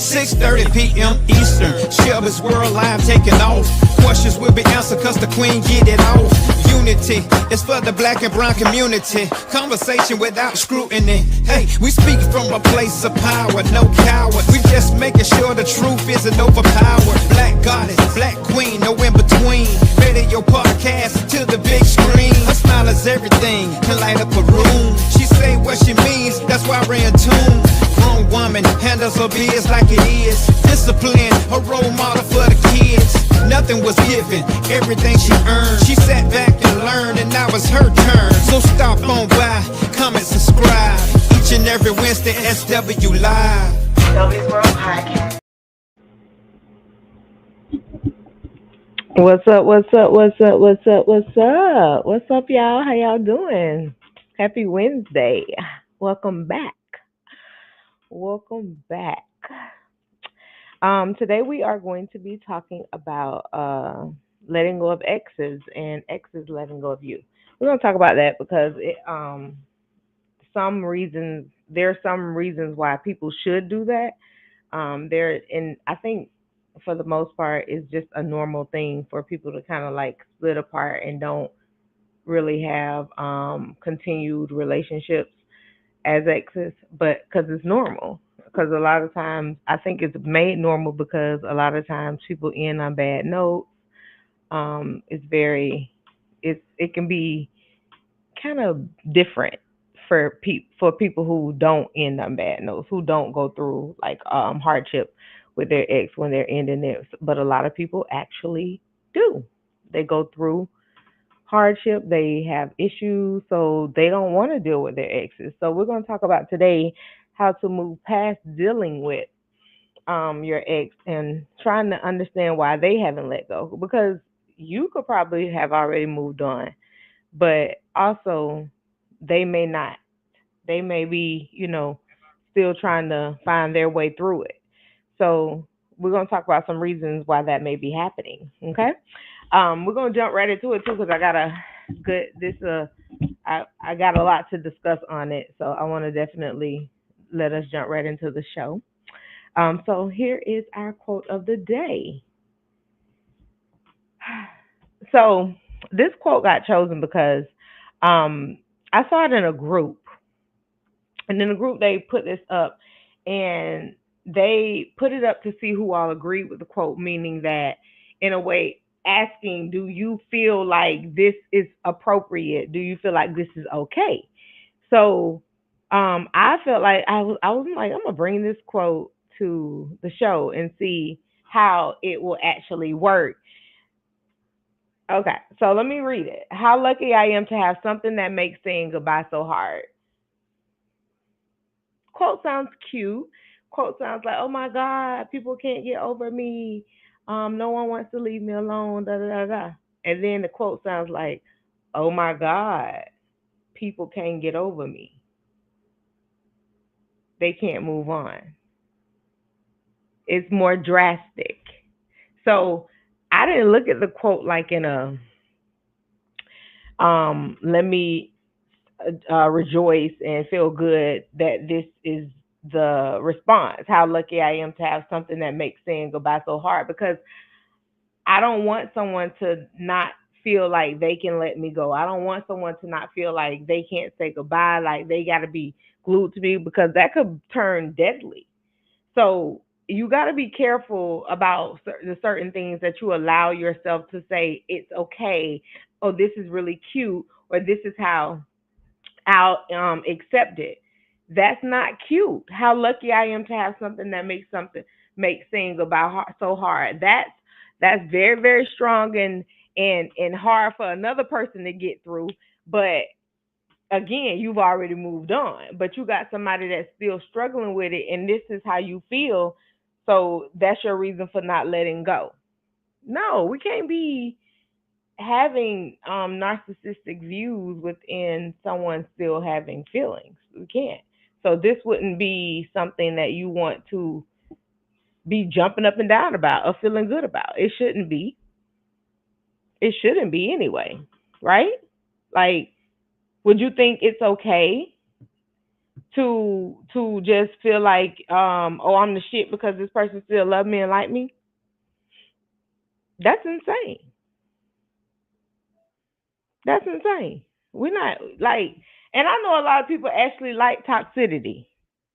6:30 p.m. Eastern. Shelby's World Live taking off. Questions will be answered cause the queen get it off. Unity is for the black and brown community. Conversation without scrutiny. Hey, we speak from a place of power, no coward. We just making sure the truth isn't overpowered. Black goddess, black queen, no in between. Radio podcast to the big screen. Her smile is everything, can light up a room. She say what she means, that's why we're in tune. Grown woman handles her biz like it is. Discipline, a role model for the kids. Nothing was given, everything she earned. She sat back and learned, and now it's her turn. So stop on by, comment, subscribe. Each and every Wednesday, SW Live. Shelby's World Podcast. What's up, what's up, what's up, what's up, what's up? What's up, y'all? How y'all doing? Happy Wednesday. Welcome back. Welcome back. Today we are going to be talking about letting go of exes and exes letting go of you. We're going to talk about that because there are some reasons why people should do that. I think for the most part, it's just a normal thing for people to kind of like split apart and don't really have continued relationships as exes, but because it's normal. Because a lot of times, I think it's made normal because a lot of times people end on bad notes. It can be kind of different for people who don't end on bad notes, who don't go through like hardship with their ex when they're ending it. But a lot of people actually do. They go through hardship, they have issues, so they don't want to deal with their exes. So we're going to talk about today how to move past dealing with your ex and trying to understand why they haven't let go, because you could probably have already moved on, but also they may not. They may be, still trying to find their way through it. So we're going to talk about some reasons why that may be happening. Okay. We're going to jump right into it too, because I got I got a lot to discuss on it. So I want to definitely let us jump right into the show. So here is our quote of the day. So this quote got chosen because I saw it in a group. And in the group, they put this up, and they put it up to see who all agreed with the quote, meaning that, in a way, asking, do you feel like this is appropriate? Do you feel like this is okay? So I felt like I was like, I'm going to bring this quote to the show and see how it will actually work. Okay, so let me read it. How lucky I am to have something that makes saying goodbye so hard. Quote sounds cute. Quote sounds like, oh my God, people can't get over me. No one wants to leave me alone. Da da da da. And then the quote sounds like, oh my God, people can't get over me. They can't move on. It's more drastic. So I didn't look at the quote like in a let me rejoice and feel good that this is the response. How lucky I am to have something that makes saying goodbye so hard, because I don't want someone to not feel like they can let me go. I don't want someone to not feel like they can't say goodbye, like they got to be glued to me, because that could turn deadly. So you got to be careful about the certain things that you allow yourself to say it's okay, or this is really cute, or this is how I'll accept it. That's not cute. How lucky I am to have something that makes saying goodbye so hard. That's very, very strong and hard for another person to get through. But again, you've already moved on. But you got somebody that's still struggling with it, and this is how you feel. So that's your reason for not letting go. No, we can't be having narcissistic views within someone still having feelings. We can't. So this wouldn't be something that you want to be jumping up and down about or feeling good about. It shouldn't be. It shouldn't be anyway, right? Like, would you think it's okay to just feel like oh, I'm the shit because this person still love me and like me. That's insane. That's insane. We're not like, and I know a lot of people actually like toxicity.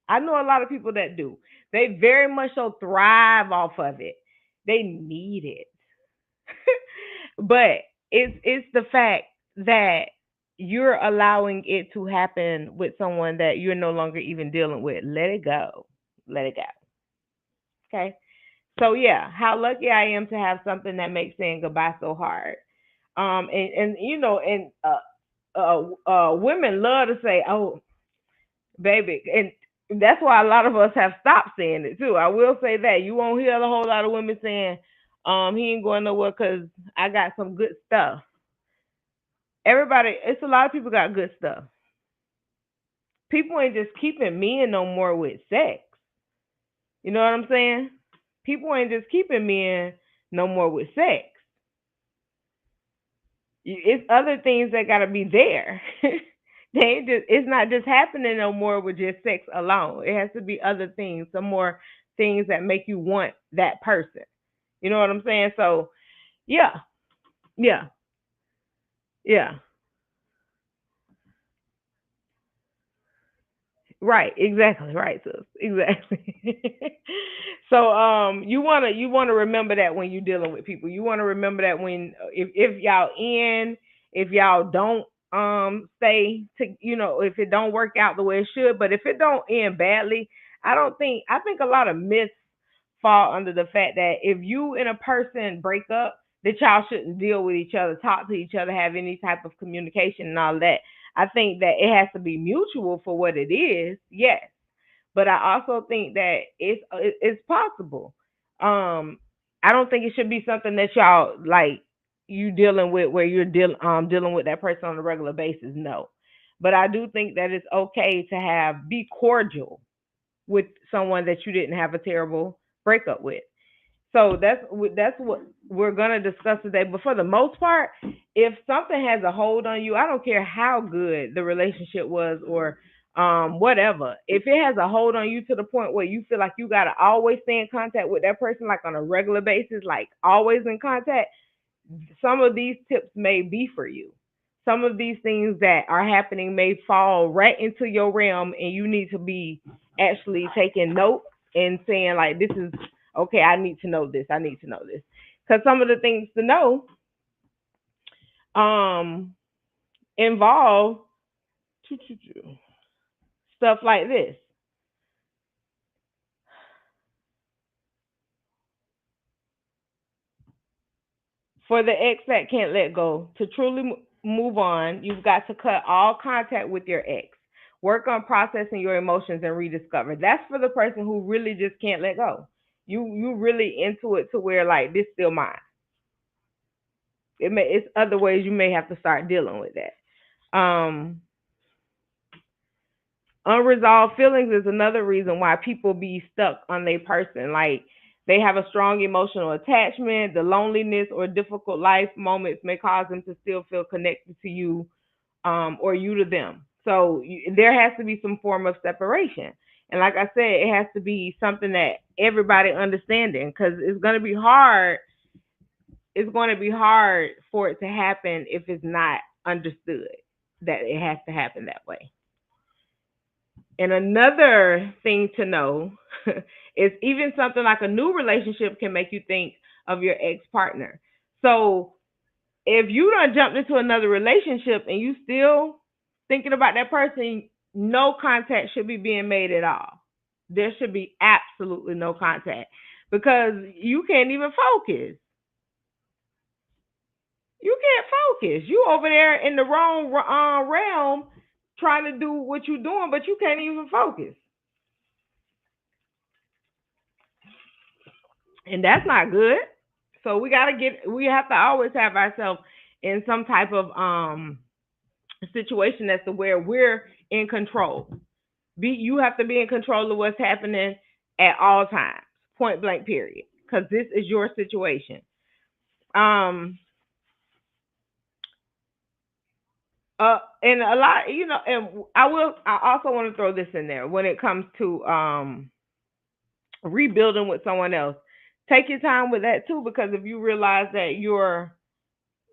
I know a lot of people that do. They very much so thrive off of it. They need it. But it's the fact that you're allowing it to happen with someone that you're no longer even dealing with. Let it go. Let it go. Okay. So yeah, how lucky I am to have something that makes saying goodbye so hard. And you know, and women love to say, "Oh, baby," and that's why a lot of us have stopped saying it too. I will say that you won't hear a whole lot of women saying, "He ain't going nowhere because I got some good stuff." Everybody, it's a lot of people got good stuff. People ain't just keeping men no more with sex. You know what I'm saying? People ain't just keeping men no more with sex. It's other things that gotta be there. They ain't just, it's not just happening no more with just sex alone. It has to be other things, some more things that make you want that person. You know what I'm saying? So yeah, yeah, yeah. Right, exactly, right, sis. Exactly. So you wanna remember that when you're dealing with people. You wanna remember that when if y'all in, if y'all don't stay to, if it don't work out the way it should, but if it don't end badly, I think a lot of myths fall under the fact that if you and a person break up, that y'all shouldn't deal with each other, talk to each other, have any type of communication and all that. I think that it has to be mutual for what it is, yes. But I also think that it's possible. Um, I don't think it should be something that y'all like you dealing with where you're dealing with that person on a regular basis. No, but I do think that it's okay to have be cordial with someone that you didn't have a terrible breakup with. So that's what we're gonna discuss today. But for the most part, if something has a hold on you, I don't care how good the relationship was or whatever. If it has a hold on you to the point where you feel like you gotta always stay in contact with that person, like on a regular basis, like always in contact, some of these tips may be for you. Some of these things that are happening may fall right into your realm, and you need to be actually taking note and saying, like, this is okay, I need to know this. I need to know this. Because some of the things to know um, involve stuff like this. For the ex that can't let go, to truly move on, you've got to cut all contact with your ex. Work on processing your emotions and rediscover. That's for the person who really just can't let go. You really into it to where like this still mine. It's other ways you may have to start dealing with that. Unresolved feelings is another reason why people be stuck on their person. Like they have a strong emotional attachment. The loneliness or difficult life moments may cause them to still feel connected to you, or you to them. So there has to be some form of separation. And like I said, it has to be something that everybody understanding because it's going to be hard. It's going to be hard for it to happen if it's not understood that it has to happen that way. And another thing to know is even something like a new relationship can make you think of your ex partner. So if you don't jump into another relationship and you still thinking about that person, no contact should be being made at all. There should be absolutely no contact because you can't even focus. You can't focus. You over there in the wrong realm trying to do what you're doing, but you can't even focus. And that's not good. So we have to always have ourselves in some type of situation as to where we're in control. You have to be in control of what's happening at all times, point blank, period, because this is your situation. Um, And a lot, and I also want to throw this in there when it comes to rebuilding with someone else. Take your time with that too, because if you realize that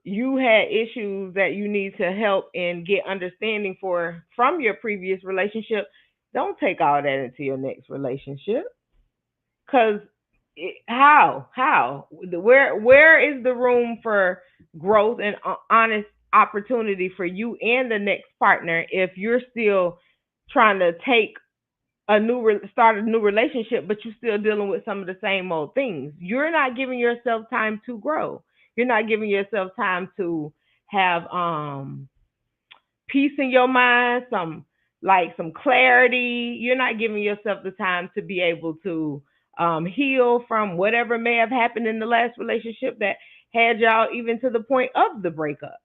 you had issues that you need to help and get understanding for from your previous relationship, don't take all that into your next relationship. Because where is the room for growth and honest opportunity for you and the next partner if you're still trying to take start a new relationship, but you're still dealing with some of the same old things? You're not giving yourself time to grow. You're not giving yourself time to have peace in your mind, some clarity. You're not giving yourself the time to be able to heal from whatever may have happened in the last relationship that had y'all even to the point of the breakup.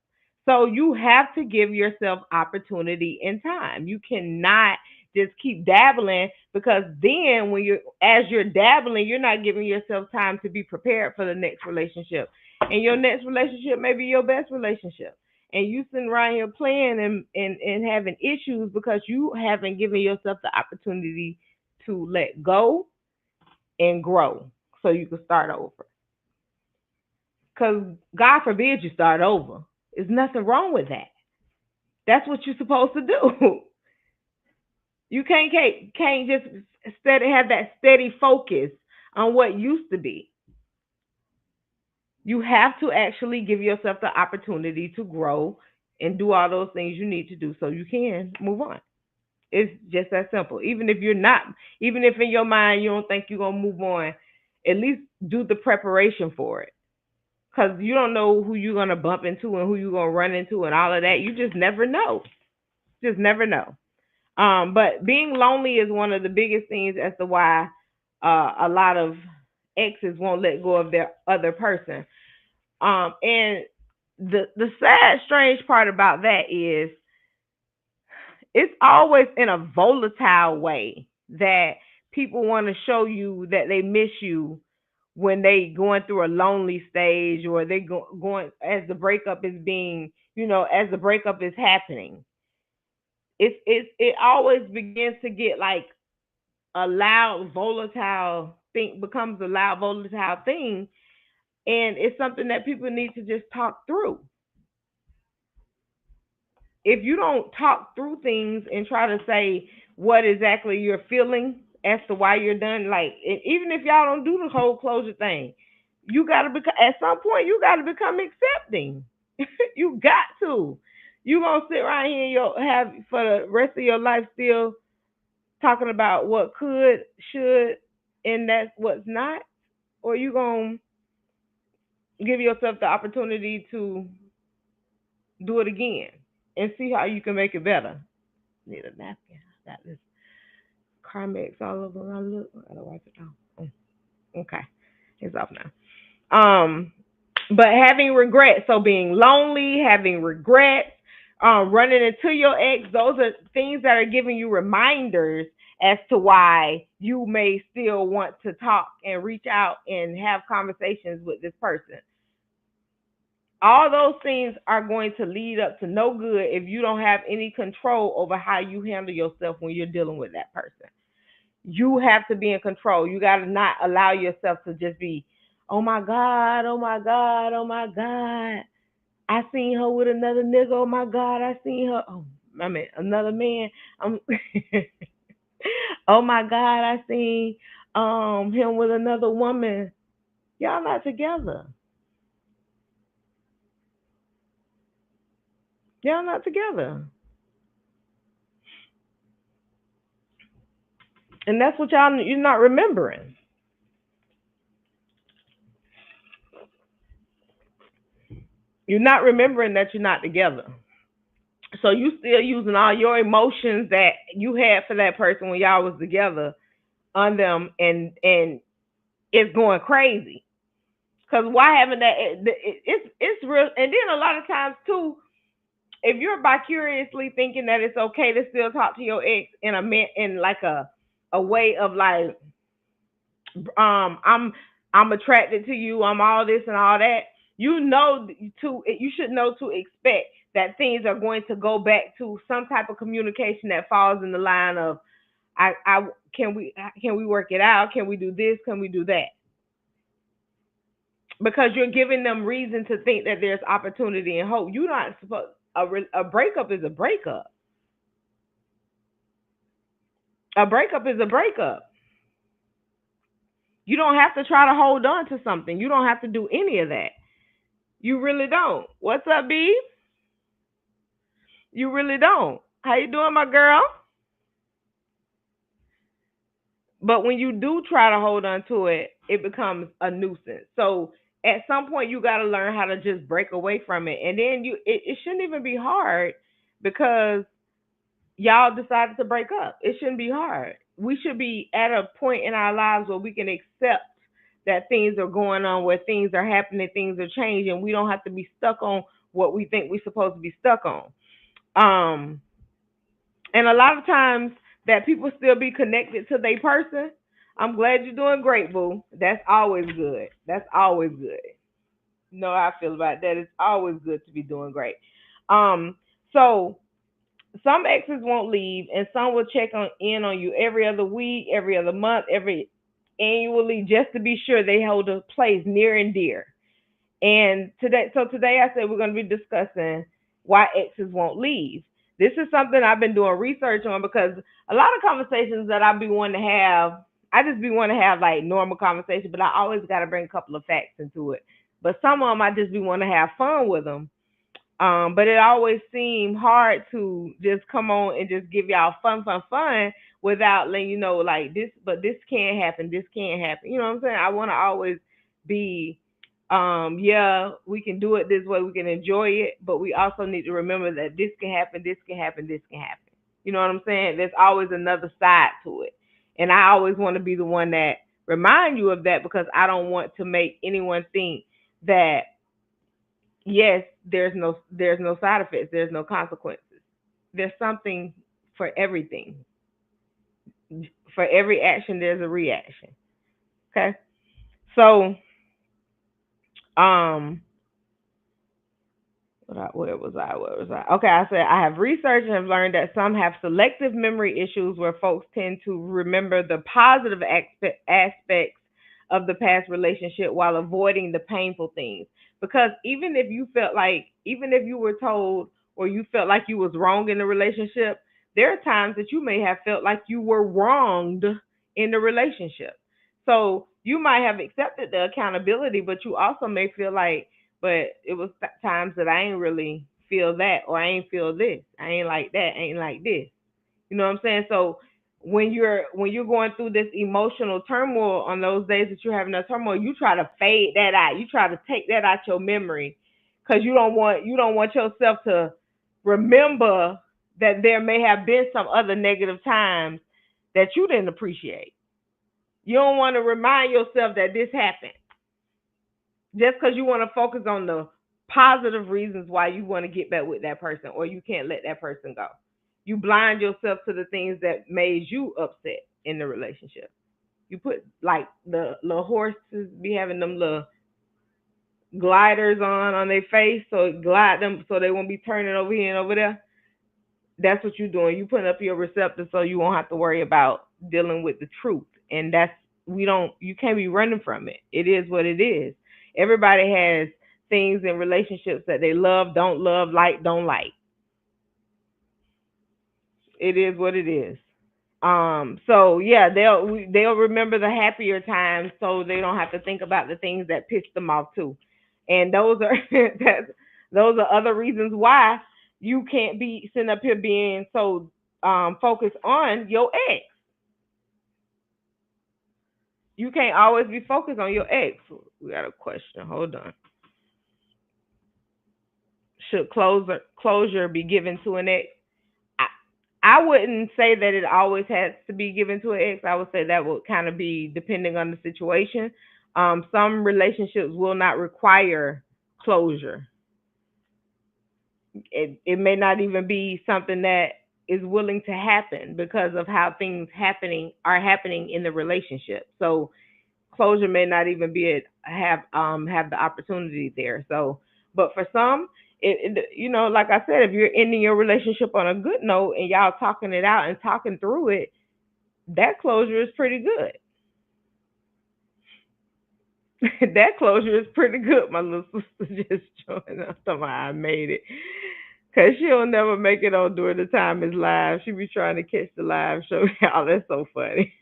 So you have to give yourself opportunity and time. You cannot just keep dabbling, because then as you're dabbling, you're not giving yourself time to be prepared for the next relationship. And your next relationship may be your best relationship, and you sitting around here playing and having issues because you haven't given yourself the opportunity to let go and grow so you can start over. Because God forbid you start over. There's nothing wrong with that. That's what you're supposed to do. You can't just have that steady focus on what used to be. You have to actually give yourself the opportunity to grow and do all those things you need to do so you can move on. It's just that simple. Even if in your mind you don't think you're gonna move on, at least do the preparation for it. Cause you don't know who you're gonna bump into and who you're gonna run into and all of that. You just never know. Just never know. But being lonely is one of the biggest things as to why a lot of exes won't let go of their other person. And the sad, strange part about that is it's always in a volatile way that people want to show you that they miss you when they going through a lonely stage, or they going as the breakup is being, as the breakup is happening. It always begins to get like a loud volatile thing, becomes a loud volatile thing, and it's something that people need to just talk through. If you don't talk through things and try to say what exactly you're feeling as to why you're done, like even if y'all don't do the whole closure thing, you gotta become at some point you gotta become accepting. You got to. You gonna sit right here and you'll have for the rest of your life still talking about what could, should, and that's what's not, or you gonna give yourself the opportunity to do it again and see how you can make it better. Need a napkin. I got this Carmex all over my look. I gotta wipe it down. Okay, it's off now. But having regrets, so being lonely, having regrets, running into your ex, those are things that are giving you reminders as to why you may still want to talk and reach out and have conversations with this person. All those things are going to lead up to no good if you don't have any control over how you handle yourself when you're dealing with that person. You have to be in control. You got to not allow yourself to just be, oh my God, oh my God, oh my God. I seen her with another nigga. Oh my God, I seen her. Oh, I mean, another man. Um, oh my God, I seen him with another woman. Y'all not together. Y'all not together. And that's what you're not remembering. You're not remembering that you're not together. So you still using all your emotions that you had for that person when y'all was together on them, and it's going crazy. Cause why haven't that? It's real. And then a lot of times too, if you're by curiously thinking that it's okay to still talk to your ex in like a way of like, I'm attracted to you, I'm all this and all that. You should know to expect that things are going to go back to some type of communication that falls in the line of I can we work it out? Can we do this? Can we do that? Because you're giving them reason to think that there's opportunity and hope. You're not supposed a breakup is a breakup. A breakup is a breakup. You don't have to try to hold on to something. You don't have to do any of that. You really don't. What's up, B? You really don't. How you doing, my girl? But when you do try to hold on to it, it becomes a nuisance. So at some point you got to learn how to just break away from it. And then it shouldn't even be hard because y'all decided to break up. It shouldn't be hard. We should be at a point in our lives where we can accept that things are going on, where things are happening, things are changing. We don't have to be stuck on what we think we're supposed to be stuck on. And a lot of times that people still be connected to their person. I'm glad you're doing great, boo. That's always good. That's always good. You know how I feel about that. It's always good to be doing great. So some exes won't leave, and some will check in on you every other week, every other month, every annually, just to be sure they hold a place near and dear. And today I said we're going to be discussing why exes won't leave. This is something I've been doing research on because a lot of conversations that I be wanting to have, I just be wanting to have like normal conversation, but I always got to bring a couple of facts into it. But some of them I just be wanting to have fun with them. But it always seemed hard to just come on and just give y'all fun without letting you know like this, but this can't happen, this can't happen. You know what I'm saying? I want to always be yeah, we can do it this way, we can enjoy it, but we also need to remember that this can happen, this can happen, this can happen. You know what I'm saying? There's always another side to it. And I always want to be the one that remind you of that because I don't want to make anyone think that yes, there's no side effects, there's no consequences. There's something for everything. For every action there's a reaction. Okay? So um where was I? Where was I? Okay, I said I have researched and have learned that some have selective memory issues where folks tend to remember the positive aspects of the past relationship while avoiding the painful things. Because even if you were told or you felt like you was wrong in the relationship, there are times that you may have felt like you were wronged in the relationship. So you might have accepted the accountability, but you also may feel like, but it was times that I ain't really feel that, or I ain't feel this, I ain't like that, I ain't like this. You know what I'm saying? So when you're going through this emotional turmoil on those days that you're having that turmoil, you try to fade that out. You try to take that out your memory because you don't want yourself to remember that there may have been some other negative times that you didn't appreciate. You don't want to remind yourself that this happened just because you want to focus on the positive reasons why you want to get back with that person or you can't let that person go. You blind yourself to the things that made you upset in the relationship. You put like the little horses be having them little gliders on their face so it glide them so they won't be turning over here and over there. That's what you're doing. You putting up your receptors so you won't have to worry about dealing with the truth. And that's you can't be running from it. It is what it is. Everybody has things in relationships that they love, don't like. It is what it is. So yeah, they'll remember the happier times so they don't have to think about the things that pissed them off too. And those are those are other reasons why you can't be sitting up here being so focused on your ex. You can't always be focused on your ex. We got a question. Hold on. Should closure be given to an ex? I, I wouldn't say that it always has to be given to an ex. I would say that would kind of be depending on the situation. Some relationships will not require closure. It may not even be something that is willing to happen because of how things happening in the relationship. So closure may not even be have the opportunity there. So, but for some, Like I said, if you're ending your relationship on a good note and y'all talking it out and talking through it, that closure is pretty good. That closure is pretty good. My little sister just joined us. Somehow I made it. Cause she'll never make it on during the time it's live. She be trying to catch the live show. Y'all, that's so funny.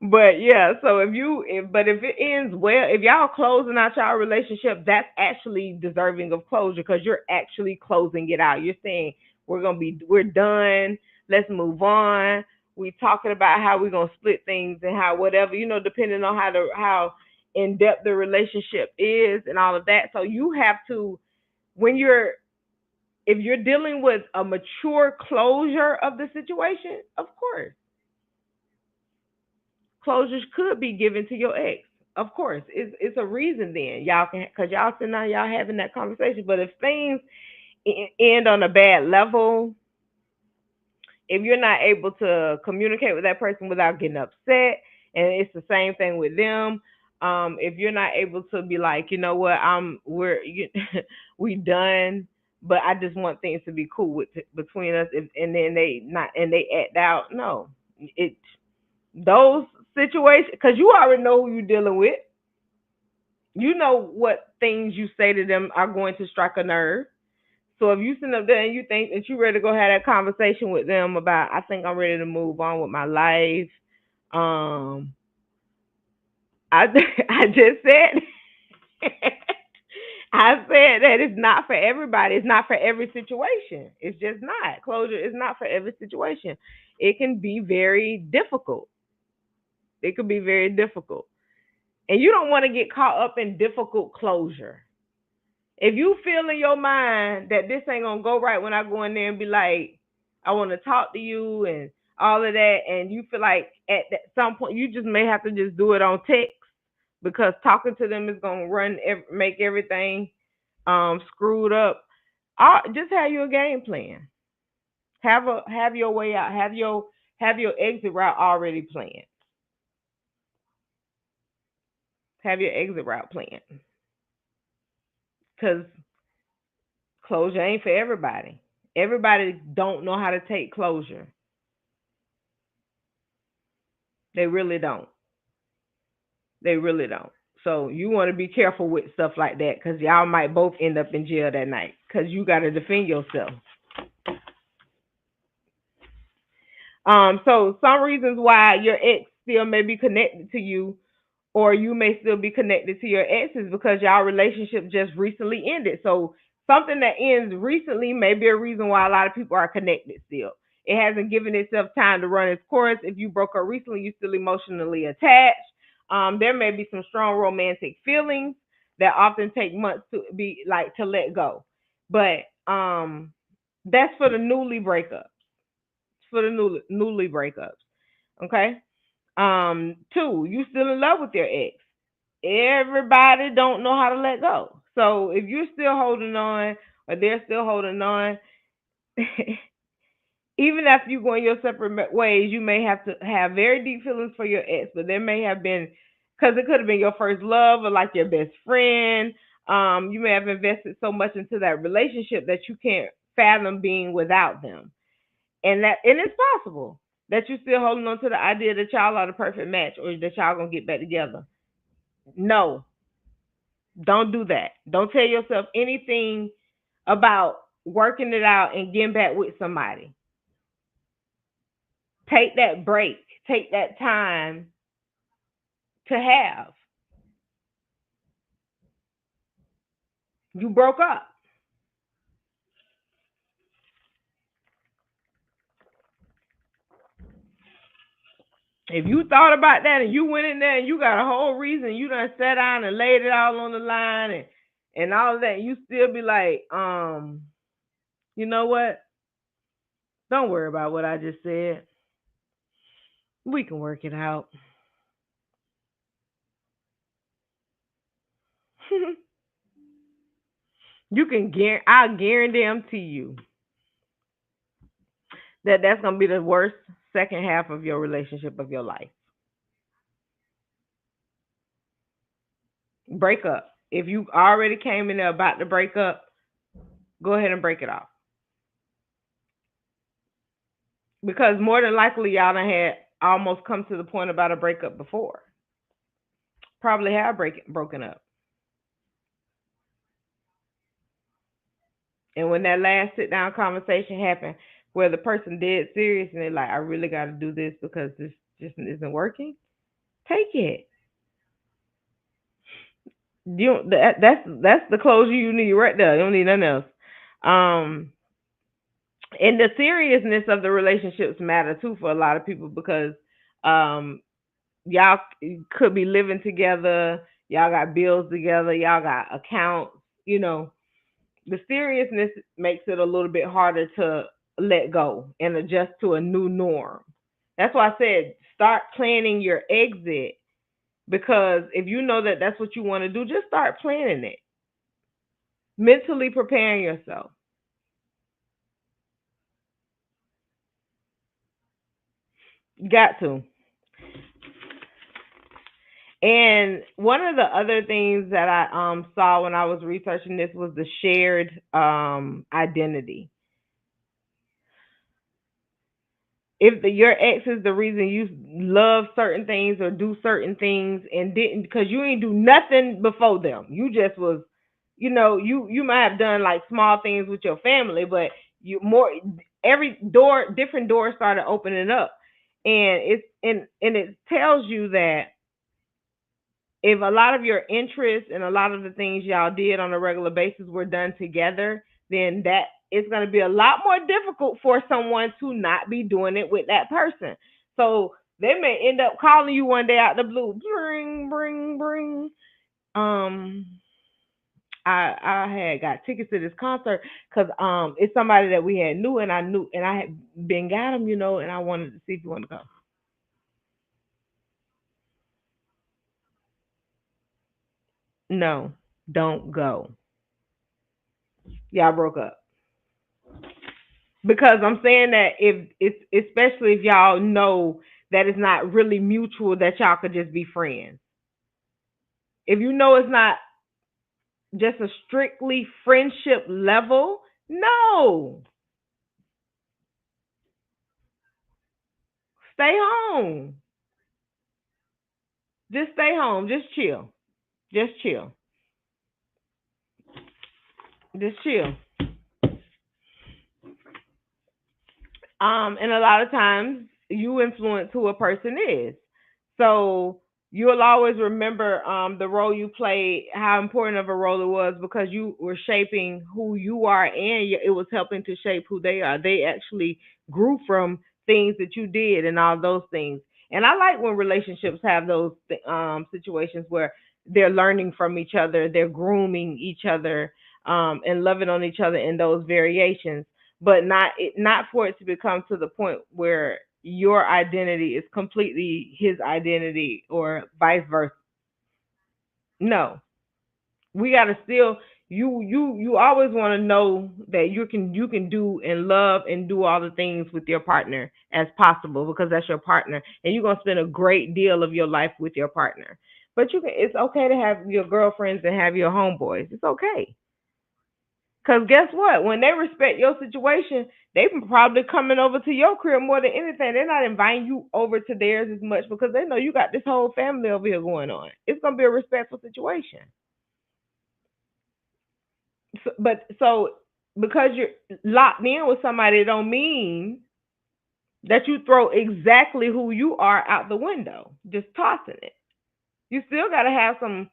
But yeah, so if it ends well, if y'all closing out y'all relationship, that's actually deserving of closure because you're actually closing it out. You're saying we're done. Let's move on. We talking about how we're gonna split things and how whatever depending on how in depth the relationship is and all of that. So you have to when you're if you're dealing with a mature closure of the situation, of course closures could be given to your ex. Of course, it's a reason then y'all can because y'all sitting down y'all having that conversation. But if things end on a bad level, if you're not able to communicate with that person without getting upset, and it's the same thing with them. If you're not able to be like, you know what, we done, but I just want things to be cool between us, and then they act out. No, it those situations because you already know who you're dealing with. You know what things you say to them are going to strike a nerve. So if you sit up there and you think that you're ready to go have that conversation with them about, I think I'm ready to move on with my life. Um, I I just said I said that it's not for everybody. It's not for every situation. It's just not. Closure is not for every situation. It can be very difficult. It could be very difficult. And you don't want to get caught up in difficult closure. If you feel in your mind that this ain't gonna go right when I go in there and be like, I want to talk to you and all of that, and you feel like some point you just may have to just do it on text because talking to them is gonna make everything screwed up. Just have your game plan. Have your way out. Have your exit route already planned. Have your exit route planned because closure ain't for everybody. Everybody don't know how to take closure. They really don't. They really don't. So you want to be careful with stuff like that because y'all might both end up in jail that night because you got to defend yourself. So some reasons why your ex still may be connected to you, or you may still be connected to your ex, is because y'all relationship just recently ended. So something that ends recently may be a reason why a lot of people are connected still. It hasn't given itself time to run its course. If you broke up recently, you're still emotionally attached. There may be some strong romantic feelings that often take months to let go. But that's for the newly breakups. For the newly breakups. Okay. Two, you still in love with your ex. Everybody don't know how to let go. So if you're still holding on or they're still holding on, even after you go in your separate ways, you may have to have very deep feelings for your ex, but there may have been because it could have been your first love or like your best friend. You may have invested so much into that relationship that you can't fathom being without them, and it's possible that you're still holding on to the idea that y'all are the perfect match or that y'all gonna get back together. No, don't do that. Don't tell yourself anything about working it out and getting back with somebody. Take that break. Take that time to have. You broke up. If you thought about that and you went in there and you got a whole reason, you done sat down and laid it all on the line and all of that, you still be like, you know what? Don't worry about what I just said. We can work it out. I guarantee you that that's gonna be the worst second half of your relationship of your life. Break up. If you already came in there about to break up, go ahead and break it off. Because more than likely y'all done had almost come to the point about a breakup before. Probably have broken up. And when that last sit down conversation happened where the person dead serious and they're like, I really gotta do this because this just isn't working, take it. That's the closure you need right there. You don't need nothing else. Um and the seriousness of the relationships matter too for a lot of people because um y'all could be living together, y'all got bills together, y'all got accounts, you know. The seriousness makes it a little bit harder to let go and adjust to a new norm. That's why I said start planning your exit because if you know that that's what you want to do, just start planning it. Mentally preparing yourself. Got to. And one of the other things that I saw when I was researching this was the shared identity. If your ex is the reason you love certain things or do certain things and didn't because you ain't do nothing before them, you just was, you might have done like small things with your family, but you more every door different doors started opening up, and it tells you that if a lot of your interests and a lot of the things y'all did on a regular basis were done together, then that it's going to be a lot more difficult for someone to not be doing it with that person. So they may end up calling you one day out the blue, bring. Um, I had got tickets to this concert because it's somebody that we had knew and I knew and I had been got him, and I wanted to see if you want to go. No, don't go. Y'all broke up. Because I'm saying that if it's especially if y'all know that it's not really mutual that y'all could just be friends. If you know it's not just a strictly friendship level, no. Stay home. Just stay home. Just chill. Just chill. Just chill. And a lot of times you influence who a person is. So you'll always remember the role you played, how important of a role it was because you were shaping who you are and it was helping to shape who they are. They actually grew from things that you did and all those things. And I like when relationships have those situations where they're learning from each other, they're grooming each other, and loving on each other in those variations, but not for it to become to the point where your identity is completely his identity or vice versa. No, we got to still you always want to know that you can do and love and do all the things with your partner as possible because that's your partner and you're going to spend a great deal of your life with your partner. But it's okay to have your girlfriends and have your homeboys. It's okay. Cause guess what? When they respect your situation, they probably coming over to your crib more than anything. They're not inviting you over to theirs as much because they know you got this whole family over here going on. It's gonna be a respectful situation. So because you're locked in with somebody, it don't mean that you throw exactly who you are out the window, just tossing it. You still gotta have some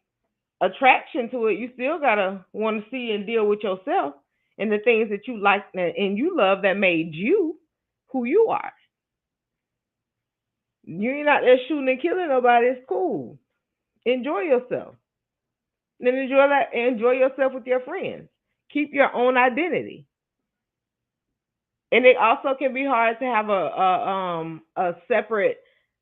attraction to it. You still gotta want to see and deal with yourself and the things that you like and you love that made you who you are. You ain't out there shooting and killing nobody. It's cool. Enjoy yourself. Then enjoy yourself with your friends. Keep your own identity. And it also can be hard to have a separate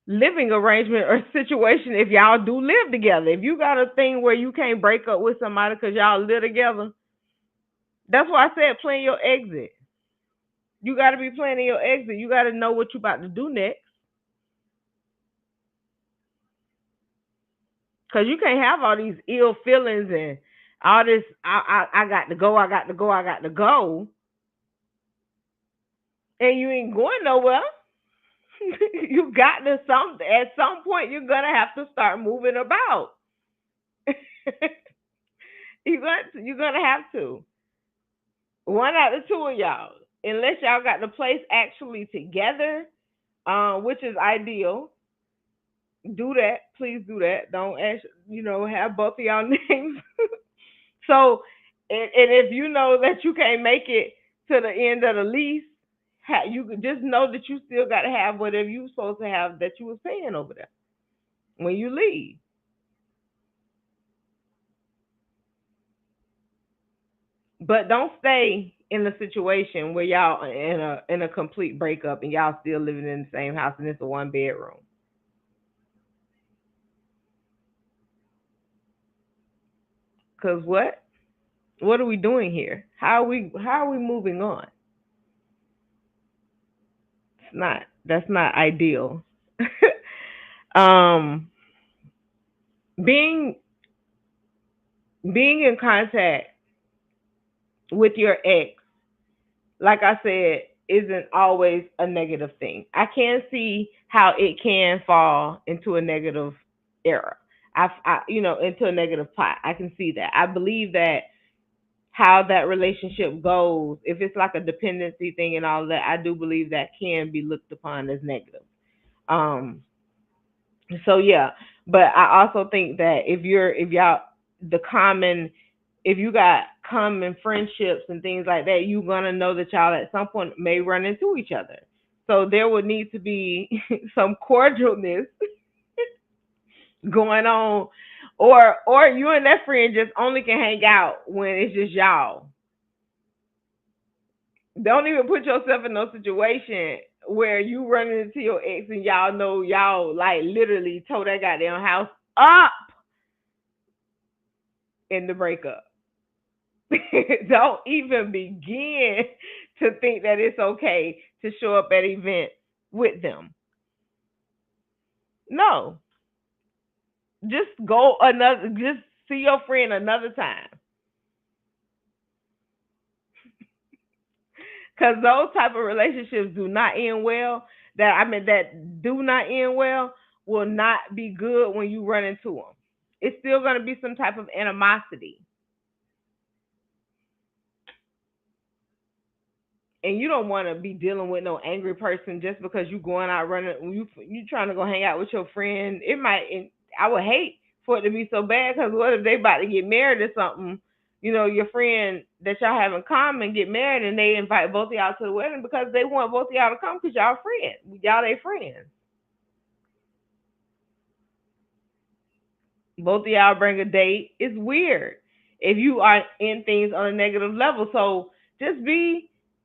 living arrangement or situation if y'all do live together. If you got a thing where you can't break up with somebody because y'all live together, that's why I said plan your exit. You got to be planning your exit. You got to know what you about to do next. Because you can't have all these ill feelings and all this. I got to go. I got to go. I got to go, and you ain't going nowhere. You got to some at some point. You're gonna have to start moving about. You're gonna have to. One out of two of y'all, unless y'all got the place actually together, which is ideal. Do that, please do that. Don't ask, have both of y'all names. So, and if you know that you can't make it to the end of the lease, you could just know that you still got to have whatever you supposed to have that you was paying over there when you leave. But don't stay in a situation where y'all in a complete breakup and y'all still living in the same house and it's a 1 bedroom. Cause what? What are we doing here? How are we moving on? It's not That's not ideal. um being being in contact with your ex, like I said, isn't always a negative thing. I can see how it can fall into a negative era. Into a negative pot. I can see that. I believe that how that relationship goes, if it's like a dependency thing and all that, I do believe that can be looked upon as negative. Um, so yeah, but I also think that if y'all the common if you got common friendships and things like that, you're gonna know that y'all at some point may run into each other. So there would need to be some cordialness going on, or you and that friend just only can hang out when it's just y'all. Don't even put yourself in no situation where you run into your ex and y'all know y'all like literally tore that goddamn house up in the breakup. Don't even begin to think that it's okay to show up at events with them. No, just just see your friend another time. Because those type of relationships do not end well. That do not end well will not be good when you run into them. It's still going to be some type of animosity. And you don't want to be dealing with no angry person just because you going out running. You trying to go hang out with your friend. It might. I would hate for it to be so bad because what if they about to get married or something? Your friend that y'all have in common get married and they invite both of y'all to the wedding because they want both of y'all to come because y'all friends. Y'all they friends. Both of y'all bring a date. It's weird if you are in things on a negative level. So just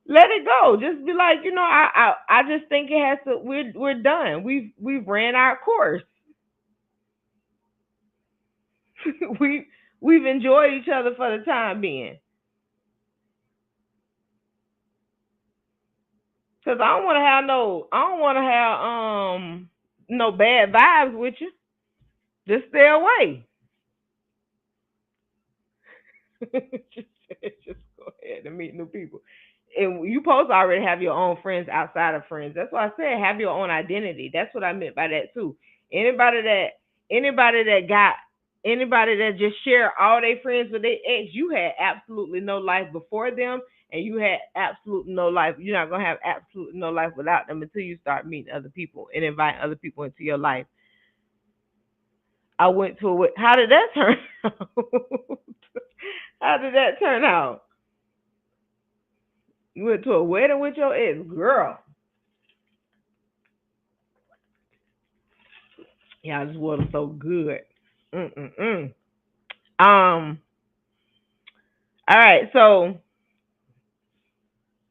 let it go. Just be like, I just think it has to. We're done. We've ran our course. We've enjoyed each other for the time being. Cause I don't want to have no bad vibes with you. Just stay away. just, just go ahead and meet new people. And you supposed to already have your own friends outside of friends. That's why I said have your own identity. That's what I meant by that too. Anybody that anybody that got anybody that just share all their friends with their ex, you had absolutely no life before them, and you had absolutely no life. You're not gonna have absolutely no life without them until you start meeting other people and inviting other people into your life. I went to a. How did that turn out? How did that turn out? You went to a wedding with your ex, girl. Yeah, this water's so good. Mm-mm-mm. Um. All right, so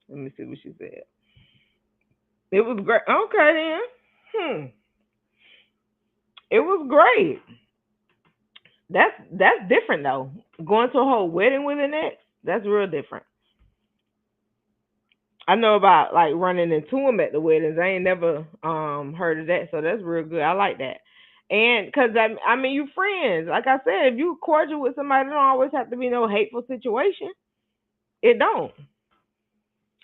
let me see what she said. It was great. Okay then. It was great. That's different though. Going to a whole wedding with an ex, that's real different. I know about like running into them at the weddings. I ain't never heard of that, so that's real good. I like that. And because I mean, you friends. Like I said, if you cordial with somebody, it don't always have to be no hateful situation. It don't.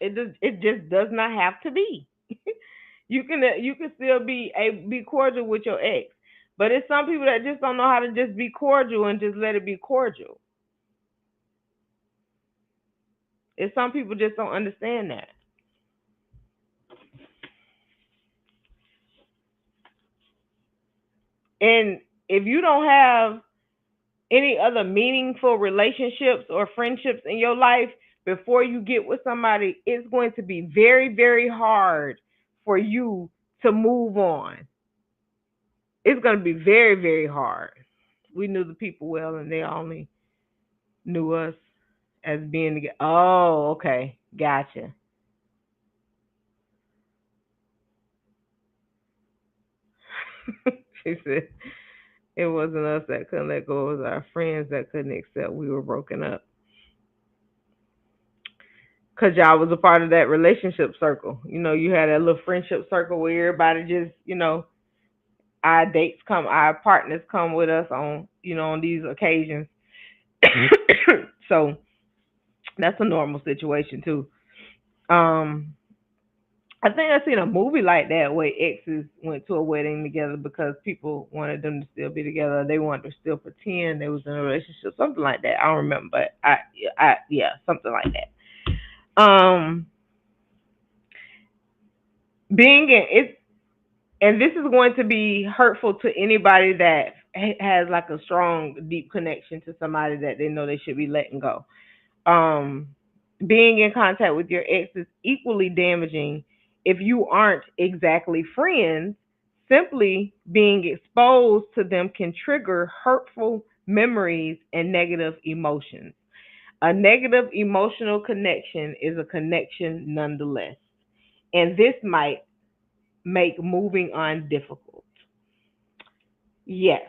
It just does not have to be. You can still be cordial with your ex, but it's some people that just don't know how to just be cordial and just let it be cordial. It's some people just don't understand that. And if you don't have any other meaningful relationships or friendships in your life before you get with somebody, it's going to be very, very hard for you to move on. It's going to be very, very hard. We knew the people well, and they only knew us as being together. Oh, okay. Gotcha. She said it wasn't us that couldn't let go, it was our friends that couldn't accept we were broken up. Because y'all was a part of that relationship circle. You had that little friendship circle where everybody just, our partners come with us on these occasions. So that's a normal situation too. Um, I think I seen a movie like that where exes went to a wedding together because people wanted them to still be together. They wanted to still pretend they was in a relationship, something like that. I don't remember, but yeah, something like that. Being in it, and this is going to be hurtful to anybody that has like a strong, deep connection to somebody that they know they should be letting go. Um, Being in contact with your ex is equally damaging if you aren't exactly friends. Simply being exposed to them can trigger hurtful memories and negative emotions. A negative emotional connection is a connection nonetheless, and this might make moving on difficult. Yes.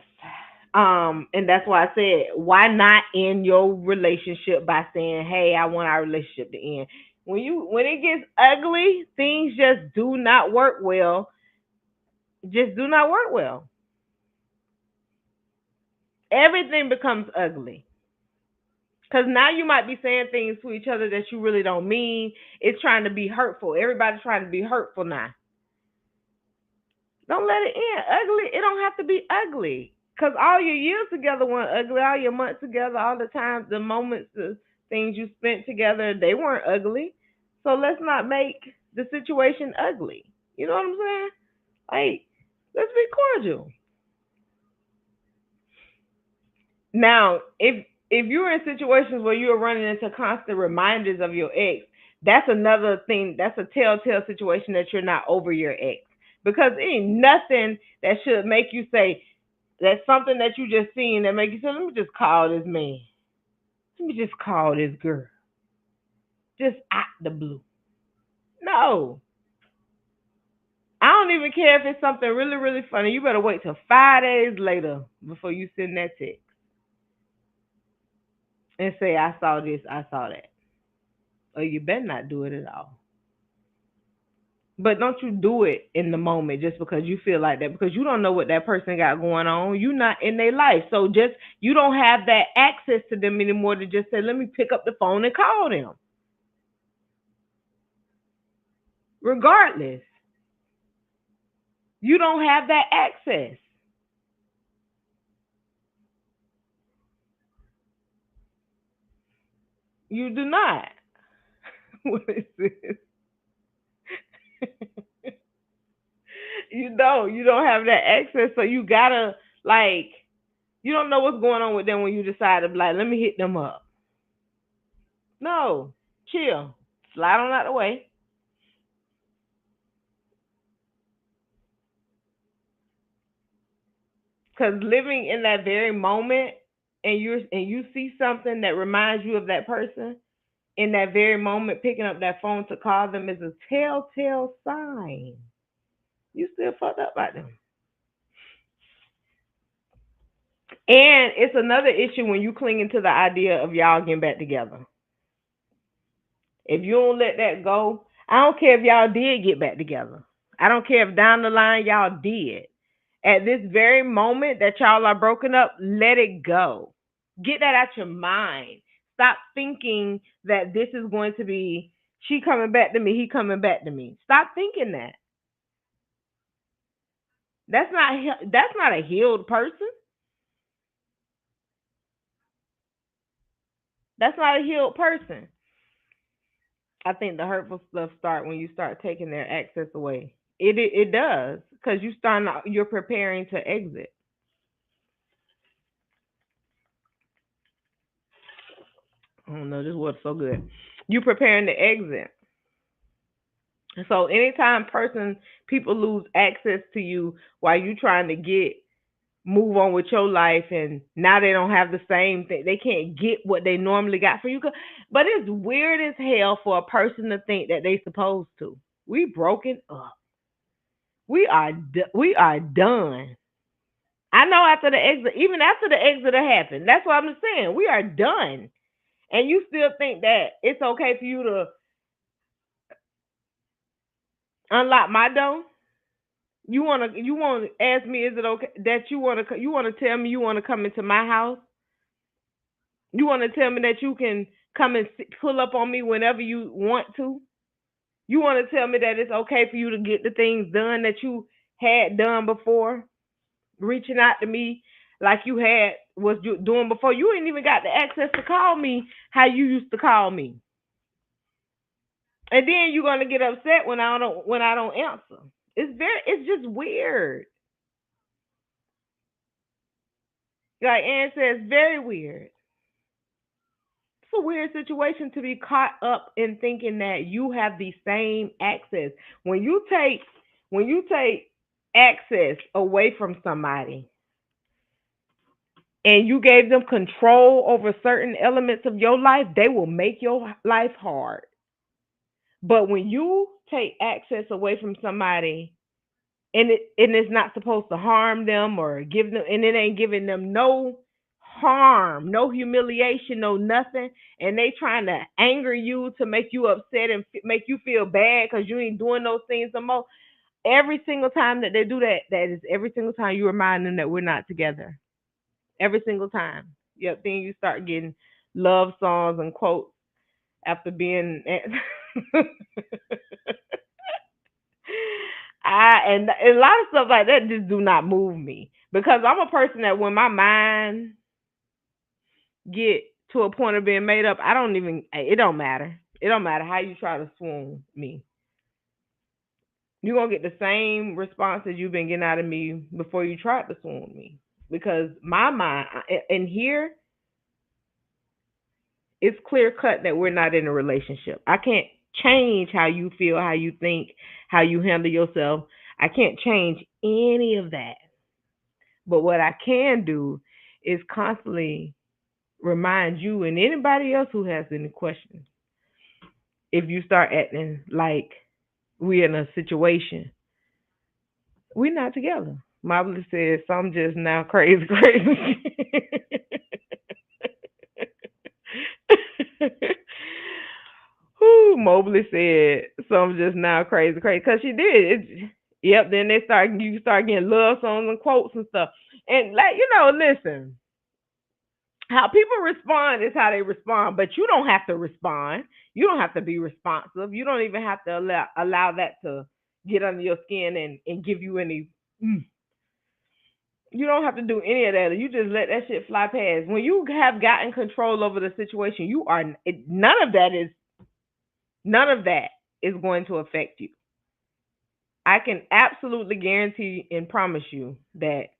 And that's why I said, why not end your relationship by saying, "Hey, I want our relationship to end." When it gets ugly, things just do not work well. Just do not work well. Everything becomes ugly. Because now you might be saying things to each other that you really don't mean. It's trying to be hurtful. Everybody's trying to be hurtful now. Don't let it end ugly. It don't have to be ugly. Cause all your years together weren't ugly. All your months together, all the times, the moments, the things you spent together, they weren't ugly. So let's not make the situation ugly. You know what I'm saying? Like, let's be cordial. Now, if you're in situations where you're running into constant reminders of your ex, that's another thing. That's a telltale situation that you're not over your ex. Because it ain't nothing that should make you say, that's something that you just seen that make you say, let me just call this man. Let me just call this girl. Just out the blue. No. I don't even care if it's something really, really funny. You better wait till 5 days later before you send that text and say, I saw this, I saw that. Or you better not do it at all. But don't you do it in the moment just because you feel like that, because you don't know what that person got going on. You're not in their life. So just, you don't have that access to them anymore to just say, let me pick up the phone and call them. Regardless, you don't have that access. You do not. What is this? You don't have that access, so you gotta, like, you don't know what's going on with them when you decide to, like, let me hit them up. No, chill, slide on out the way. Because living in that very moment, and you see something that reminds you of that person in that very moment, picking up that phone to call them is a telltale sign you still fucked up by them. And it's another issue when you clinging to the idea of y'all getting back together. If you don't let that go, I don't care if y'all did get back together. I don't care if down the line y'all did. At this very moment that y'all are broken up, let it go. Get that out your mind. Stop thinking that this is going to be she coming back to me, he coming back to me. Stop thinking that. That's not a healed person. That's not a healed person. I think the hurtful stuff start when you start taking their access away. It does because you're preparing to exit. Oh no, this was so good. You preparing to exit. So anytime people lose access to you while you trying to move on with your life, and now they don't have the same thing. They can't get what they normally got for you. But it's weird as hell for a person to think that they supposed to. We broken up. We are done. I know after the exit, even after the exit happened, that's what I'm saying. We are done. And you still think that it's okay for you to unlock my door? You wanna ask me, is it okay that you wanna tell me you wanna come into my house? You wanna tell me that you can come and pull up on me whenever you want to? You wanna tell me that it's okay for you to get the things done that you had done before, reaching out to me like you was doing before? You ain't even got the access to call me how you used to call me, and then you're gonna get upset when I don't answer. It's just weird. Like Ann says, very weird. It's a weird situation to be caught up in thinking that you have the same access. When you take access away from somebody and you gave them control over certain elements of your life, they will make your life hard. But when you take access away from somebody and it's not supposed to harm them or give them, and it ain't giving them no harm, no humiliation, no nothing, and they trying to anger you to make you upset and make you feel bad because you ain't doing those things no more. Every single time that they do that, that is every single time you remind them that we're not together. Every single time. Yep. Then you start getting love songs and quotes after being. And a lot of stuff like that just do not move me because I'm a person that when my mind get to a point of being made up, I don't even. It don't matter. It don't matter how you try to swoon me. You're gonna get the same response that you've been getting out of me before you tried to swoon me because my mind and here it's clear cut that we're not in a relationship. I can't change how you feel, how you think, how you handle yourself. I can't change any of that. But what I can do is constantly remind you and anybody else who has any questions. If you start acting like we're in a situation, we're not together. Mobley says some just now crazy, crazy. Whoo, Mobley said some just now crazy, crazy, because she did. Yep. Then you start getting love songs and quotes and stuff, and listen. How people respond is how they respond, but you don't have to respond. You don't have to be responsive. You don't even have to allow that to get under your skin and give you any. You don't have to do any of that. You just let that shit fly past. When you have gotten control over the situation, none of that is going to affect you. I can absolutely guarantee and promise you that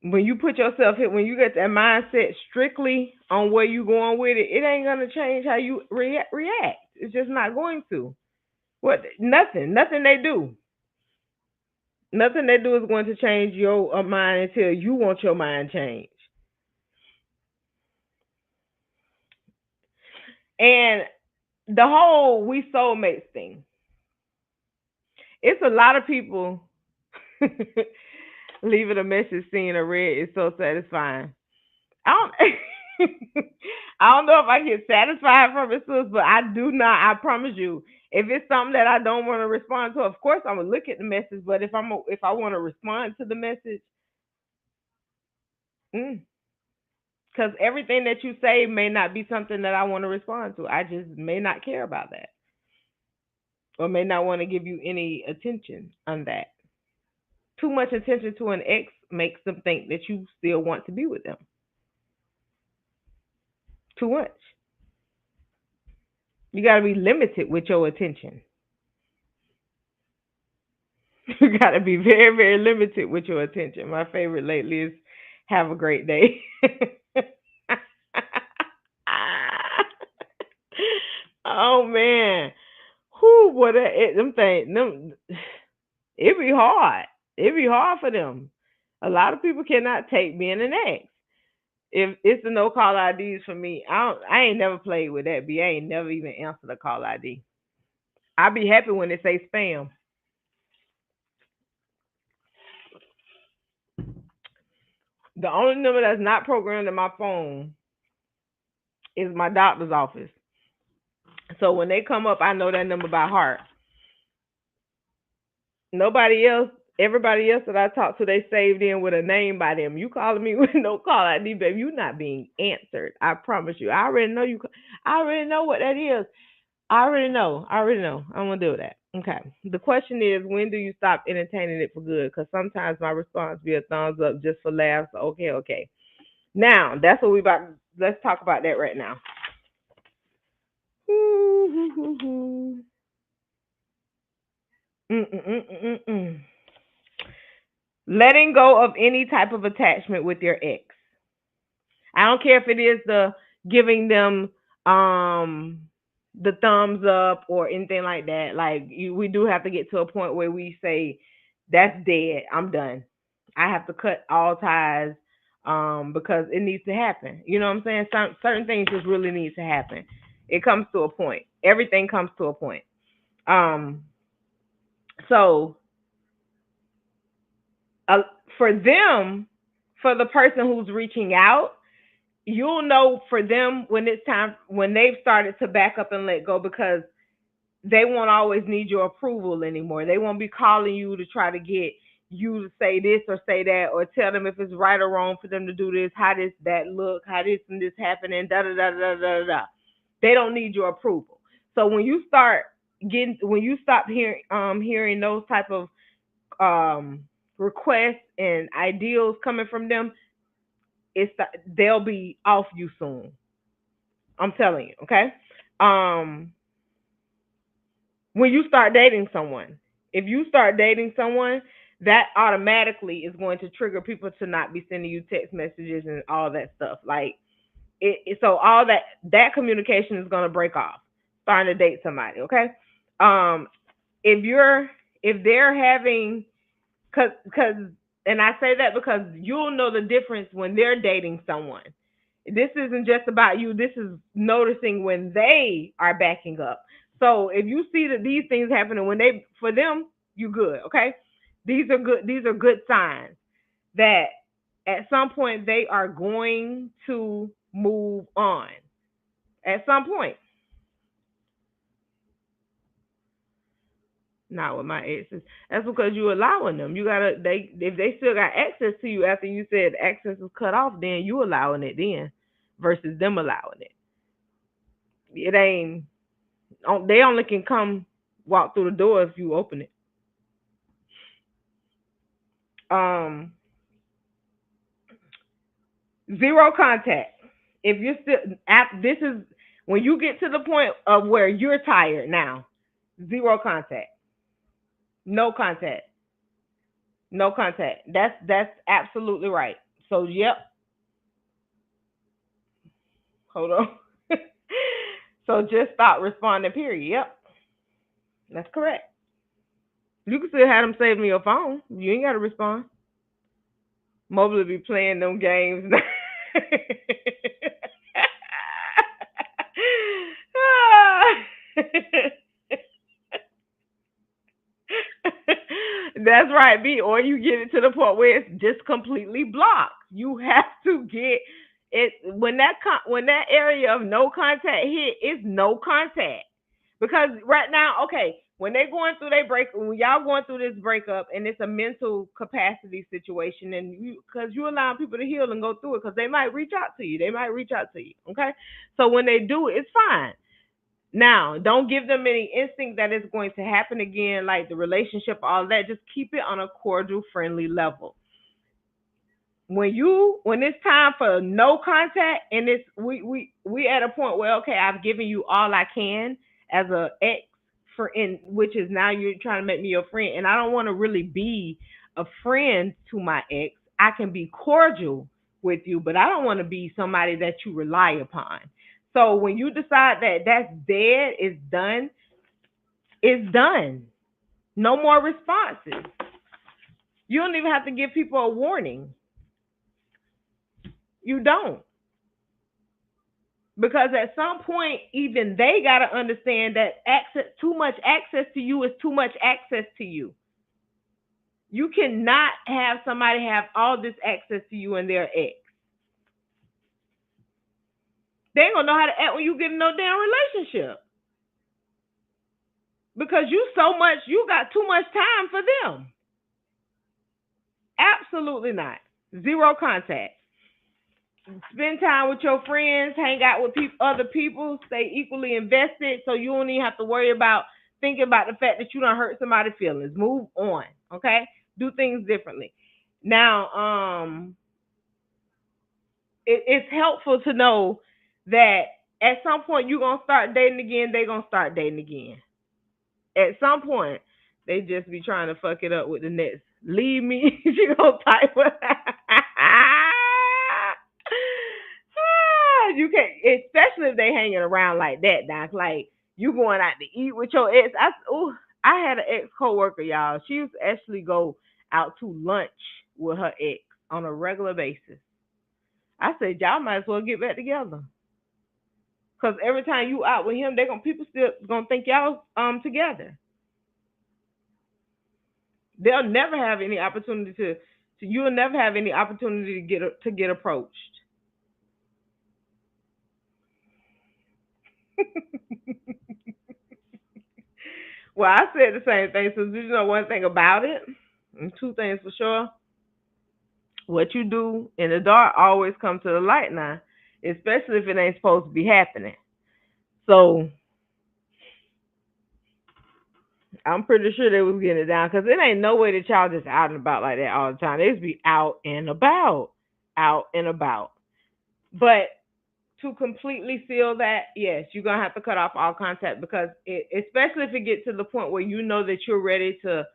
when you put yourself here, when you get that mindset strictly on where you going with it, it ain't gonna change how you react. It's just not going to. What? Nothing they do is going to change your mind until you want your mind changed. And the whole we soulmates thing. It's a lot of people leaving a message seen or read is so satisfying. I don't I don't know if I get satisfied from it, sis, but I do not. I promise you. If it's something that I don't want to respond to, of course I'm gonna look at the message. But if I want to respond to the message, because everything that you say may not be something that I want to respond to. I just may not care about that, or may not want to give you any attention on that. Too much attention to an ex makes them think that you still want to be with them. Too much. You got to be limited with your attention. You got to be very, very limited with your attention. My favorite lately is "Have a great day." Oh man, who what them things them? It be hard. It be hard for them. A lot of people cannot take being an ex. If it's the no call IDs for me, I ain't never played with that. I ain't never even answered a call ID. I be happy when they say spam. The only number that's not programmed in my phone is my doctor's office. So when they come up, I know that number by heart. Nobody else, everybody else that I talk to, they saved in with a name by them. You calling me with no call ID, baby, you not being answered. I promise you. I already know you. I already know what that is. I already know. I'm gonna do that. Okay. The question is, when do you stop entertaining it for good? Because sometimes my response be a thumbs up just for laughs. Okay, okay. Now that's what we about. Let's talk about that right now. Mm-mm-mm-mm-mm. Letting go of any type of attachment with your ex. I don't care if it is the giving them the thumbs up or anything like that. Like we do have to get to a point where we say that's dead. I'm done. I have to cut all ties because it needs to happen. You know what I'm saying? Certain things just really need to happen. It comes to a point. Everything comes to a point. Um, so uh, for them, for the person who's reaching out, you'll know for them when it's time when they've started to back up and let go because they won't always need your approval anymore. They won't be calling you to try to get you to say this or say that or tell them if it's right or wrong for them to do this, how this that look, how this and this happening, da da da da da da. They don't need your approval. So when you stop hearing those type of um requests and ideals coming from them, they'll be off you soon. I'm telling you, okay? Um, when you start dating someone, if you start dating someone, that automatically is going to trigger people to not be sending you text messages and all that stuff. Like so all that communication is going to break off. Starting to date somebody, okay? Um, if they're having cause and I say that because you'll know the difference when they're dating someone. This isn't just about you. This is noticing when they are backing up. So if you see that these things happening when they for them, you good, okay? These are good. These are good signs that at some point they are going to move on. At some point, not with my exes. That's because you're allowing them. You gotta they if they still got access to you after you said access is cut off, then you allowing it then versus them allowing it. It ain't they only can come walk through the door if you open it. Um, Zero contact. If you're still this is when you get to the point of where you're tired now. Zero contact. No contact. No contact. That's absolutely right. So yep. Hold on. So just stop responding. Period. Yep. That's correct. You can still have them saved on your phone. You ain't got to respond. Mobile be playing them games. That's right, B. Or you get it to the point where it's just completely blocked. You have to get it when that area of no contact hit. It's no contact. Because right now, okay, when they going through their when y'all going through this breakup, and it's a mental capacity situation, and because you allow people to heal and go through it, because they might reach out to you, okay. So when they do, it's fine. Now, don't give them any instinct that it's going to happen again, like the relationship, all that. Just keep it on a cordial, friendly level. When it's time for no contact, and it's we at a point where, okay, I've given you all I can as a ex, for in which is now you're trying to make me your friend, and I don't want to really be a friend to my ex. I can be cordial with you, but I don't want to be somebody that you rely upon. So when you decide that that's dead, it's done. No more responses. You don't even have to give people a warning. You don't. Because at some point, even they got to understand that too much access to you is too much access to you. You cannot have somebody have all this access to you and their ex. They ain't gonna know how to act when you get in no damn relationship. Because you got too much time for them. Absolutely not. Zero contact. Spend time with your friends, hang out with other people, stay equally invested, so you don't even have to worry about thinking about the fact that you don't hurt somebody's feelings. Move on, okay? Do things differently. Now, it's helpful to know that at some point you're gonna start dating again. They're gonna start dating again. At some point, they just be trying to fuck it up with the next. Leave me. She gonna type. You can't, especially if they hanging around like that, Doc. Like you going out to eat with your ex. I had an ex coworker, y'all. She used to actually go out to lunch with her ex on a regular basis. I said, y'all might as well get back together. Cause every time you out with him, people still gonna think y'all together. They'll never have any opportunity to you'll never have any opportunity to get approached. Well, I said the same thing. So you know one thing about it, and two things for sure. What you do in the dark always comes to the light now, especially if it ain't supposed to be happening. So I'm pretty sure they was getting it down because it ain't no way that y'all just out and about like that all the time. They just be out and about, out and about. But to completely seal that, yes, you're gonna have to cut off all contact because especially if it gets to the point where you know that you're ready to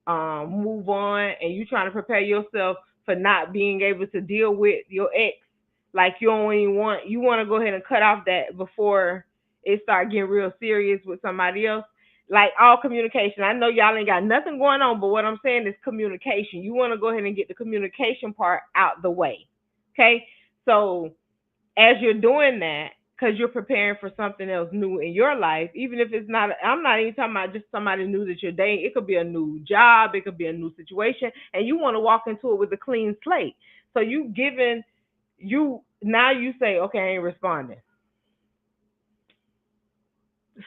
move on and you're trying to prepare yourself for not being able to deal with your ex. Like you want to go ahead and cut off that before it start getting real serious with somebody else. Like all communication. I know y'all ain't got nothing going on, but what I'm saying is communication. You want to go ahead and get the communication part out the way. Okay? So as you're doing that, because you're preparing for something else new in your life, even if it's not, I'm not even talking about just somebody new that you're dating. It could be a new job, it could be a new situation, and you want to walk into it with a clean slate. So now you say, okay, I ain't responding.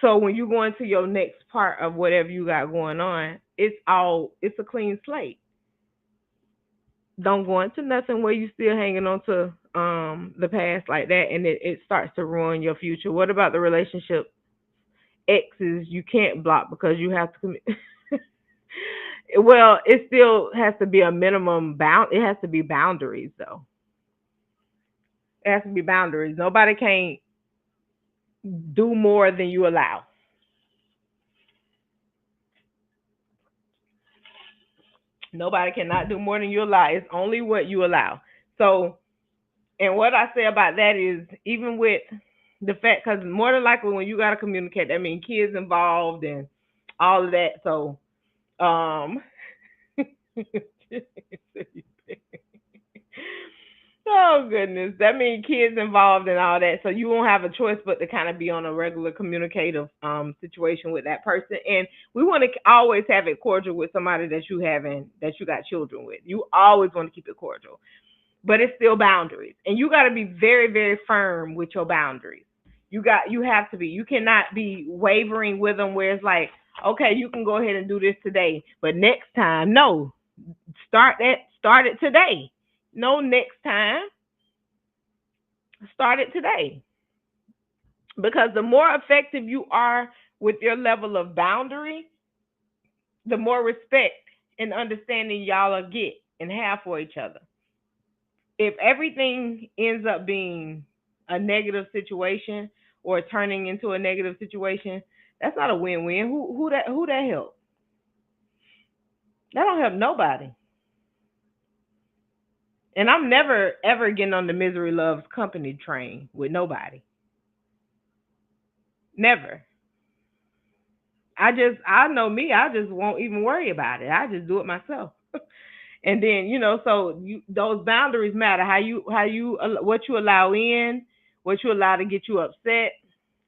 So when you go into your next part of whatever you got going on, it's a clean slate. Don't go into nothing where you still hanging on to the past like that, and it starts to ruin your future. What about the relationship exes you can't block because you have to commit? Well, it still has to be a minimum bound. It has to be boundaries, though. It has to be boundaries. Nobody can do more than you allow. Nobody cannot do more than you allow. It's only what you allow. So, and what I say about that is, even with the fact, because more than likely when you got to communicate, that means kids involved and all of that. So, oh goodness, that means kids involved and all that. So you won't have a choice but to kind of be on a regular communicative situation with that person. And we want to always have it cordial with somebody that you got children with. You always want to keep it cordial, but it's still boundaries, and you got to be very, very firm with your boundaries. You have to be. You cannot be wavering with them where it's like, okay, you can go ahead and do this today, but next time, no. Start it today. No next time. Start it today. Because the more effective you are with your level of boundary, the more respect and understanding y'all will get and have for each other. If everything ends up being a negative situation or turning into a negative situation, that's not a win-win. Who that help? That don't help nobody. And I'm never ever getting on the misery loves company train with nobody. Never. I know me. I just won't even worry about it. I just do it myself. And then so those boundaries matter. How you what you allow in, what you allow to get you upset,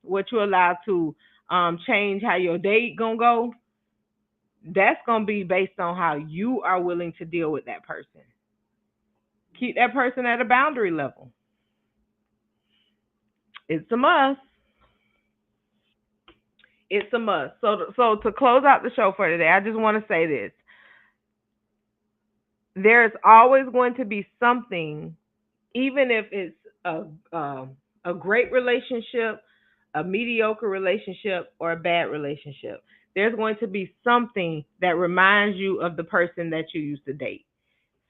what you allow to change how your date gonna go. That's gonna be based on how you are willing to deal with that person. Keep that person at a boundary level. It's a must. It's a must. So to close out the show for today, I just want to say this. There's always going to be something, even if it's a great relationship, a mediocre relationship, or a bad relationship. There's going to be something that reminds you of the person that you used to date.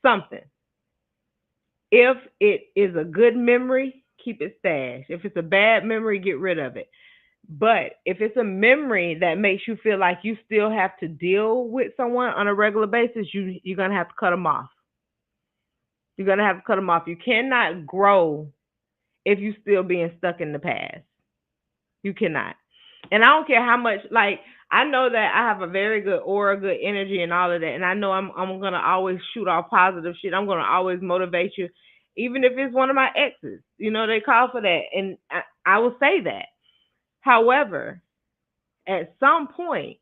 Something. If it is a good memory, keep it stashed. If it's a bad memory, get rid of it. But if it's a memory that makes you feel like you still have to deal with someone on a regular basis, you're going to have to cut them off. You're going to have to cut them off. You cannot grow if you're still being stuck in the past. You cannot. And I don't care how much, like, I know that I have a very good aura, good energy and all of that. And I know I'm going to always shoot off positive shit. I'm going to always motivate you. Even if it's one of my exes, they call for that. And I will say that. However, at some point,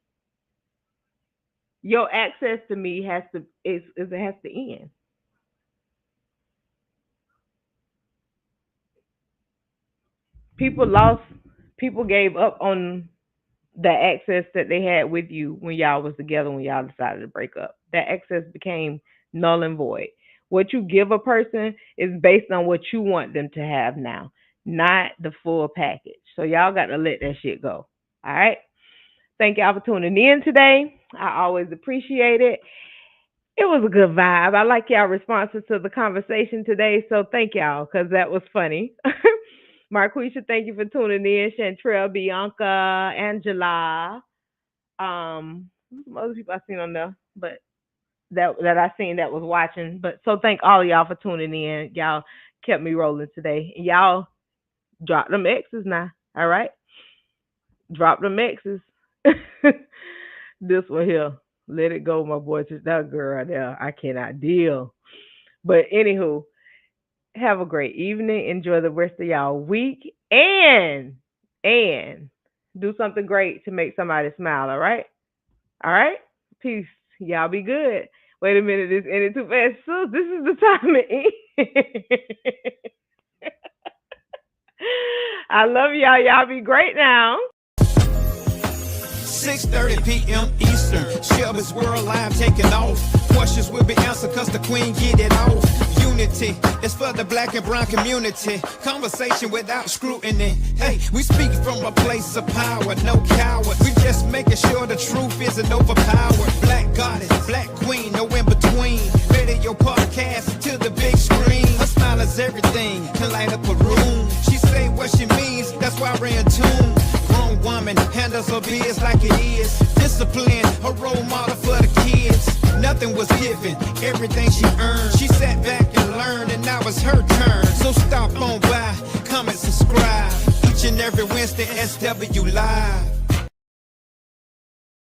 your access to me has to end. People gave up on the access that they had with you when y'all was together, when y'all decided to break up. That access became null and void. What you give a person is based on what you want them to have now, not the full package. So y'all got to let that shit go. All right? Thank y'all for tuning in today. I always appreciate it. It was a good vibe. I like y'all responses to the conversation today, so thank y'all, because that was funny. Marquisha, thank you for tuning in. Chantrell, Bianca, Angela. Some other people I seen on there, but that I seen that was watching. But so thank all of y'all for tuning in. Y'all kept me rolling today. And y'all drop them X's now. All right? Drop them X's. This one here. Let it go, my boy. Just that girl right there. I cannot deal. But anywho, have a great evening. Enjoy the rest of y'all week. And do something great to make somebody smile, all right? All right? Peace. Y'all be good. Wait a minute, this ended too fast. So this is the time to end. I love y'all. Y'all be great now. 6:30 p.m. Eastern. Shelby's World Live taking off. Questions will be answered cause the queen get it off. Unity is for the black and brown community. Conversation without scrutiny. Hey, we speak from a place of power, no coward. We just making sure the truth isn't overpowered. Black goddess, black queen, no in between. Radio podcast to the big screen. Her smile is everything, can light up a room. She say what she means, that's why we're in tune. Grown woman handles her biz like it is. Discipline, her role model for the kids. Nothing was given, everything she earned. She sat back and learned, and now it's her turn. So stop on by, comment, subscribe. Each and every Wednesday, SW Live.